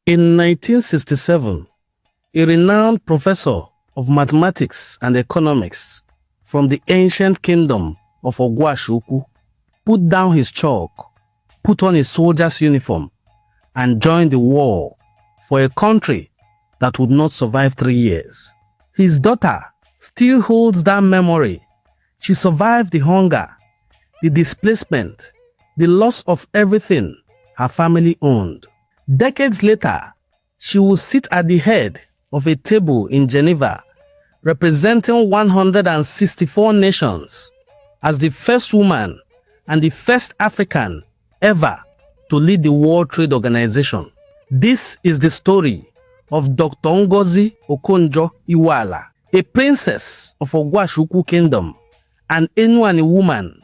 In 1967, a renowned professor of mathematics and economics from the ancient kingdom of Ogwashi-Uku put down his chalk, put on his soldier's uniform, and joined the war for a country that would not survive 3 years. His daughter still holds that memory. She survived the hunger, the displacement, the loss of everything her family owned. Decades later, she will sit at the head of a table in Geneva, representing 164 nations, as the first woman and the first African ever to lead the World Trade Organization. This is the story of Dr. Ngozi Okonjo-Iweala, a princess of Ogwashi-Uku Kingdom, an Enuani woman,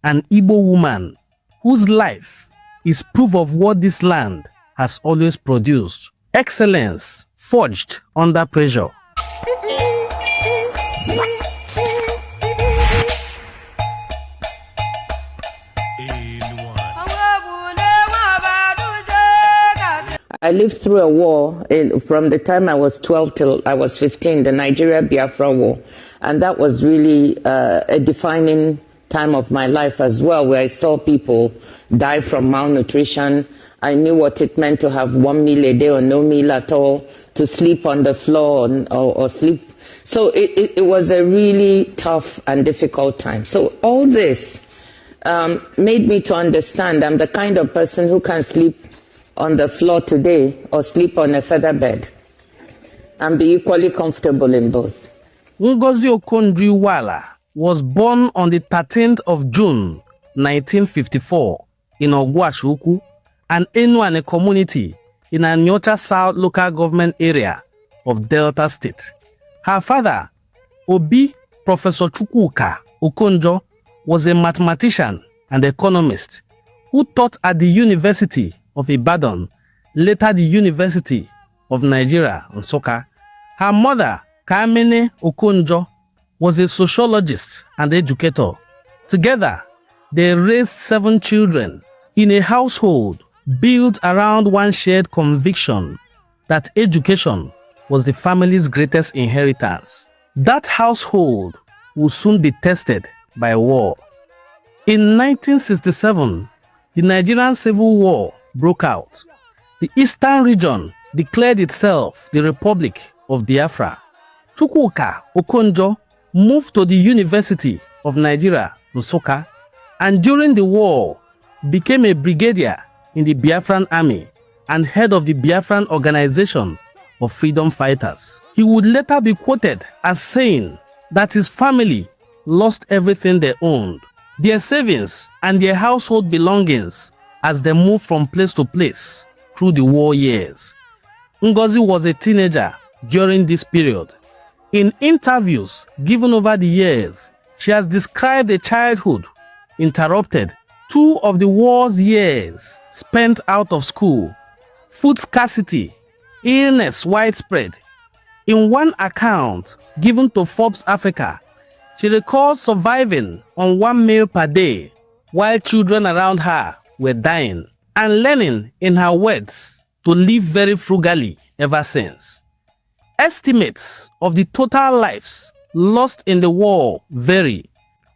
an Igbo woman, whose life is proof of what this land has always produced: excellence forged under pressure. I lived through a war from the time I was 12 till I was 15, the Nigerian Biafran War. And that was really a defining time of my life as well, where I saw people die from malnutrition. I knew what it meant to have 1 meal a day or no meal at all, to sleep on the floor or sleep. So it was a really tough and difficult time. So all this made me to understand I'm the kind of person who can sleep on the floor today or sleep on a feather bed and be equally comfortable in both. Ngozi Okonjo-Iweala was born on the 13th of June 1954 in Ogwashi-Uku, an Enuani community in Anyocha South local government area of Delta State. Her father, Obi Professor Chukwuka Okonjo, was a mathematician and economist who taught at the University of Ibadan, later the University of Nigeria, Nsukka. Her mother, Kamene Okonjo, was a sociologist and educator. Together, they raised 7 children in a household built around one shared conviction that education was the family's greatest inheritance. That household would soon be tested by war. In 1967, the Nigerian Civil War broke out. The eastern region declared itself the Republic of Biafra. Chukwuka Okonjo moved to the University of Nigeria, Nsukka, and during the war became a brigadier in the Biafran army and head of the Biafran Organization of Freedom Fighters. He would later be quoted as saying that his family lost everything they owned, their savings and their household belongings, as they moved from place to place through the war years. Ngozi was a teenager during this period. In interviews given over the years, she has described a childhood interrupted, 2 of the war's years spent out of school, food scarcity, illness widespread. In one account given to Forbes Africa, she recalls surviving on 1 meal per day while children around her were dying, and learning, in her words, to live very frugally ever since. Estimates of the total lives lost in the war vary,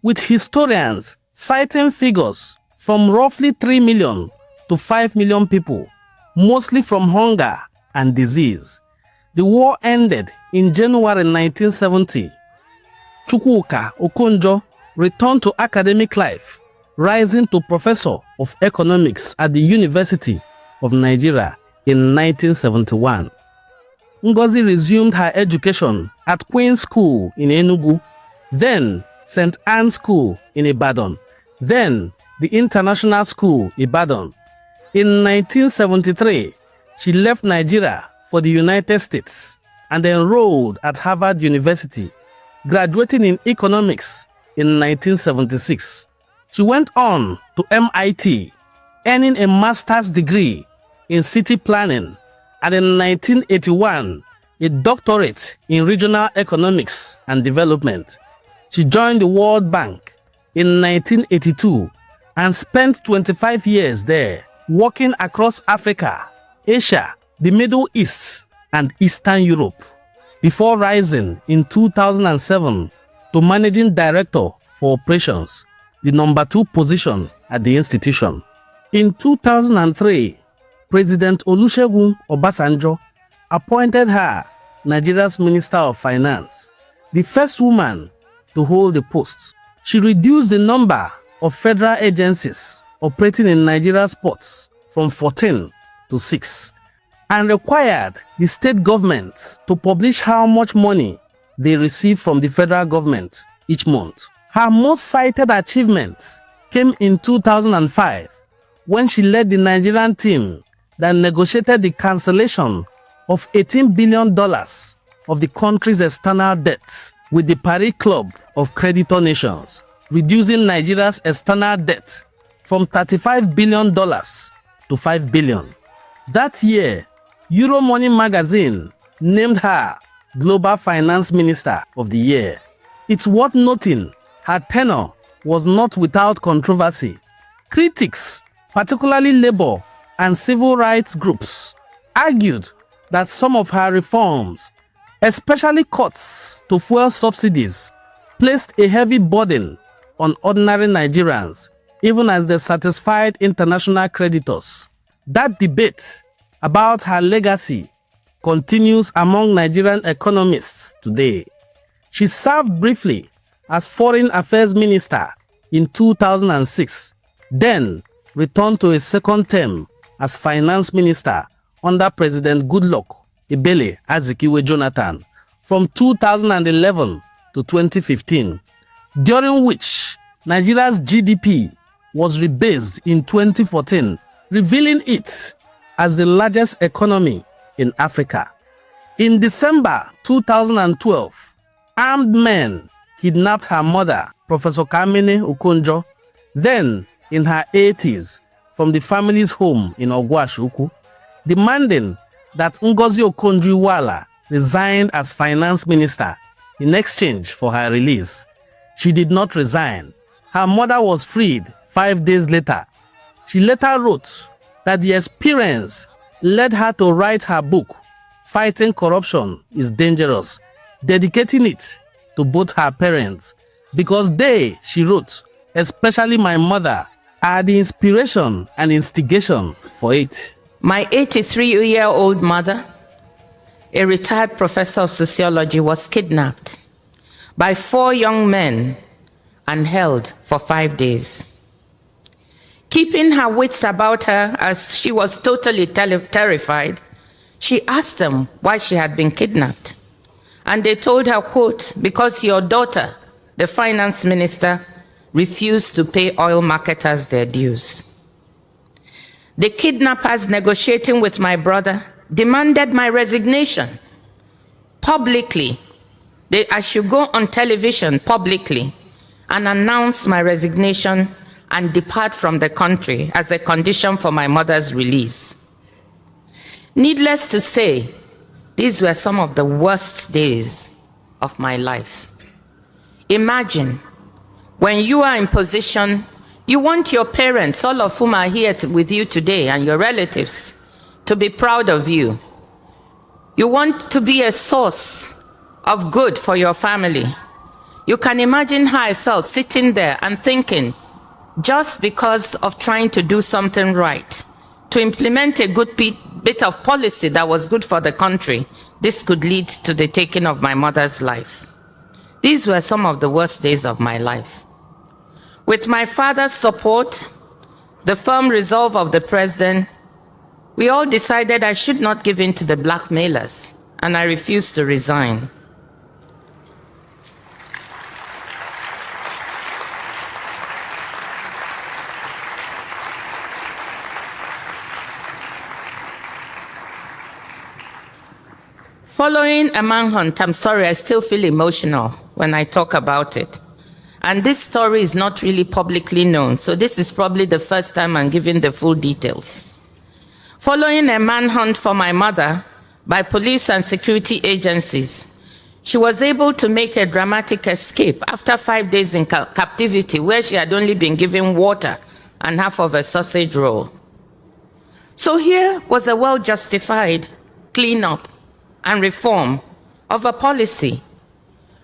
with historians citing figures from roughly 3 million to 5 million people, mostly from hunger and disease. The war ended in January 1970. Chukwuka Okonjo returned to academic life, rising to professor of economics at the University of Nigeria in 1971. Ngozi resumed her education at Queen's School in Enugu, then St. Anne's School in Ibadan, then the International School, Ibadan. In 1973, she left Nigeria for the United States and enrolled at Harvard University, graduating in economics in 1976. She went on to MIT, earning a master's degree in city planning, and in 1981, a doctorate in regional economics and development. She joined the World Bank in 1982 and spent 25 years there, working across Africa, Asia, the Middle East and Eastern Europe, before rising in 2007 to Managing Director for Operations, the #2 position at the institution. In 2003, President Olusegun Obasanjo appointed her Nigeria's Minister of Finance, the first woman to hold the post. She reduced the number of federal agencies operating in Nigeria's ports from 14 to 6 and required the state governments to publish how much money they receive from the federal government each month. Her most cited achievements came in 2005 when she led the Nigerian team that negotiated the cancellation of $18 billion of the country's external debt with the Paris Club of Creditor Nations, reducing Nigeria's external debt from $35 billion to $5 billion. That year, Euromoney magazine named her Global Finance Minister of the Year. It's worth noting her tenure was not without controversy. Critics, particularly labor and civil rights groups, argued that some of her reforms, especially cuts to fuel subsidies, placed a heavy burden on ordinary Nigerians, even as they satisfied international creditors. That debate about her legacy continues among Nigerian economists today. She served briefly as Foreign Affairs Minister in 2006, then returned to a second term as Finance Minister under President Goodluck Ebele Azikiwe Jonathan from 2011 to 2015, during which Nigeria's GDP was rebased in 2014, revealing it as the largest economy in Africa. In December 2012, armed men kidnapped her mother, Professor Ngozi Okonjo, then in her 80s, from the family's home in Ogwashi-Uku, demanding that Ngozi Okonjo-Iweala resign as finance minister in exchange for her release. She did not resign. Her mother was freed 5 days later. She later wrote that the experience led her to write her book, Fighting Corruption is Dangerous, dedicating it to both her parents, because they, she wrote, especially my mother, are the inspiration and instigation for it. My 83-year-old mother, a retired professor of sociology, was kidnapped by 4 young men and held for 5 days. Keeping her wits about her as she was totally terrified, she asked them why she had been kidnapped. And they told her, quote, because your daughter, the finance minister, refused to pay oil marketers their dues. The kidnappers, negotiating with my brother, demanded my resignation publicly. I should go on television publicly and announce my resignation and depart from the country as a condition for my mother's release. Needless to say, these were some of the worst days of my life. Imagine, when you are in position, you want your parents, all of whom are here with you today, and your relatives, to be proud of you. You want to be a source of good for your family. You can imagine how I felt sitting there and thinking, just because of trying to do something right, to implement a good bit of policy that was good for the country, this could lead to the taking of my mother's life. These were some of the worst days of my life. With my father's support, the firm resolve of the president, we all decided I should not give in to the blackmailers, and I refused to resign. Following a manhunt, I'm sorry, I still feel emotional when I talk about it. And this story is not really publicly known, so this is probably the first time I'm giving the full details. Following a manhunt for my mother by police and security agencies, she was able to make a dramatic escape after 5 days in captivity, where she had only been given water and half of a sausage roll. So here was a well-justified cleanup and reform of a policy,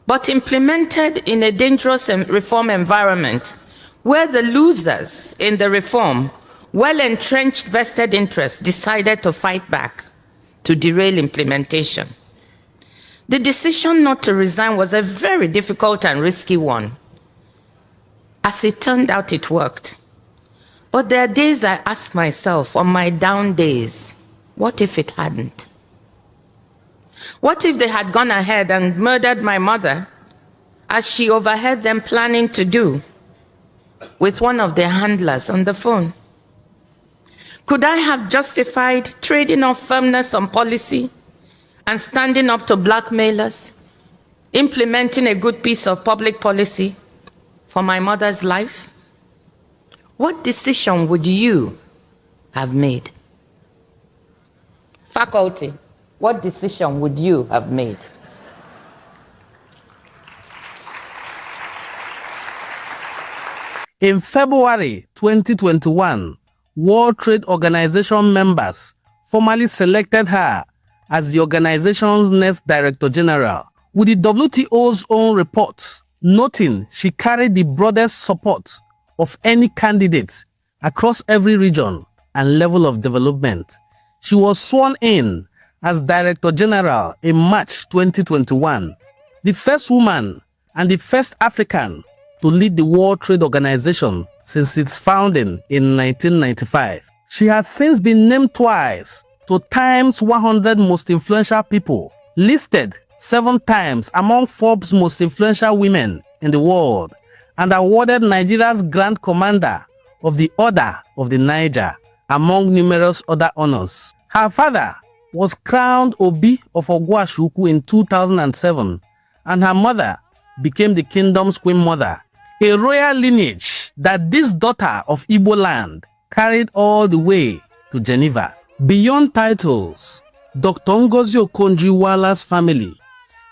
but implemented in a dangerous reform environment where the losers in the reform, well-entrenched vested interests, decided to fight back to derail implementation. The decision not to resign was a very difficult and risky one. As it turned out, it worked. But there are days I ask myself, on my down days, what if it hadn't? What if they had gone ahead and murdered my mother, as she overheard them planning to do, with one of their handlers on the phone? Could I have justified trading off firmness on policy and standing up to blackmailers, implementing a good piece of public policy for my mother's life? What decision would you have made? Faculty, what decision would you have made? In February 2021, World Trade Organization members formally selected her as the organization's next Director General, with the WTO's own report noting she carried the broadest support of any candidate across every region and level of development. She was sworn in as Director General in March 2021, the first woman and the first African to lead the World Trade Organization since its founding in 1995. She has since been named twice to Time's 100 Most Influential People, listed 7 times among Forbes' Most Influential Women in the world, and awarded Nigeria's Grand Commander of the Order of the Niger, among numerous other honors. Her father was crowned Obi of Ogwashi-Uku in 2007, and her mother became the kingdom's queen mother, a royal lineage that this daughter of Igbo land carried all the way to Geneva. Beyond titles, Dr. Ngozi Okonjo-Iweala's family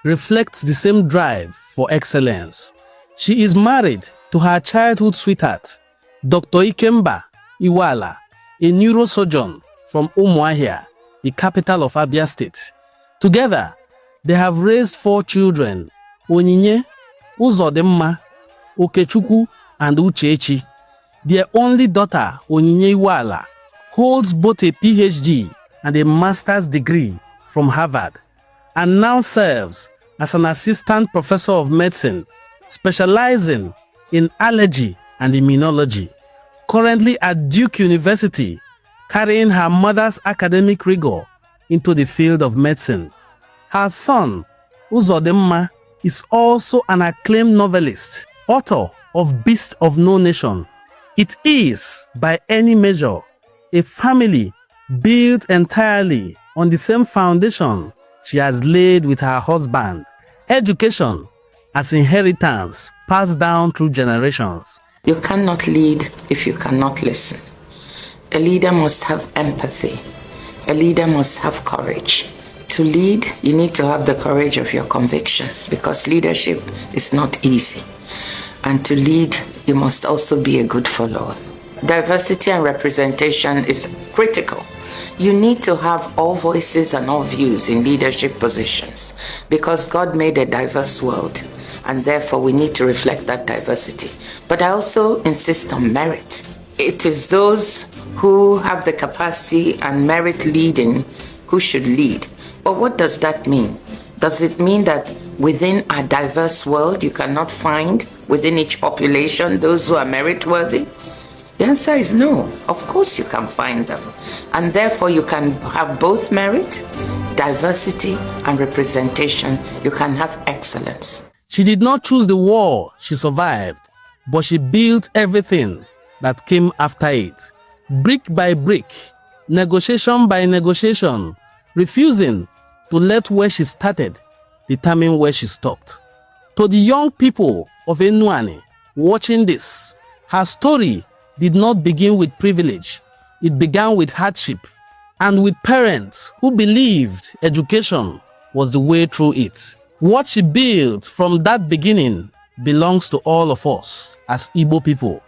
reflects the same drive for excellence. She is married to her childhood sweetheart, Dr. Ikemba Iweala, a neurosurgeon from Umuahia, the capital of Abia State. Together, they have raised 4 children, Onyinye, Uzodimma, Okechukwu, and Uchechi. Their only daughter, Onyinye Iweala, holds both a PhD and a master's degree from Harvard, and now serves as an assistant professor of medicine, specializing in allergy and immunology, currently at Duke University, carrying her mother's academic rigor into the field of medicine. Her son, Uzodimma, is also an acclaimed novelist, author of Beast of No Nation. It is, by any measure, a family built entirely on the same foundation she has laid with her husband: education as inheritance passed down through generations. You cannot lead if you cannot listen. A leader must have empathy. A leader must have courage. To lead, you need to have the courage of your convictions, because leadership is not easy. And to lead, you must also be a good follower. Diversity and representation is critical. You need to have all voices and all views in leadership positions, because God made a diverse world, and therefore we need to reflect that diversity. But I also insist on merit. It is those who have the capacity and merit leading who should lead. But what does that mean? Does it mean that within a diverse world you cannot find within each population those who are merit-worthy? The answer is no. Of course you can find them. And therefore you can have both merit, diversity, and representation. You can have excellence. She did not choose the war she survived, but she built everything that came after it, brick by brick, negotiation by negotiation, refusing to let where she started determine where she stopped. To the young people of Enuani watching this, her story did not begin with privilege. It began with hardship, and with parents who believed education was the way through it. What she built from that beginning belongs to all of us as Igbo people.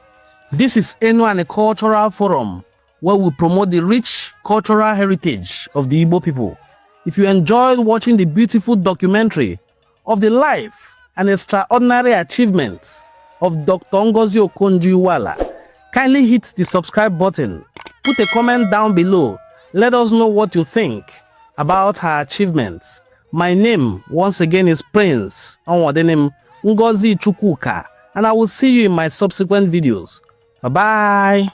This is Enuani Cultural Forum, where we promote the rich cultural heritage of the Igbo people. If you enjoyed watching the beautiful documentary of the life and extraordinary achievements of Dr. Ngozi Okonjo-Iweala, kindly hit the subscribe button, put a comment down below, let us know what you think about her achievements. My name once again is Prince Onwadenim Ngozi Chukwuka, and I will see you in my subsequent videos. Bye-bye.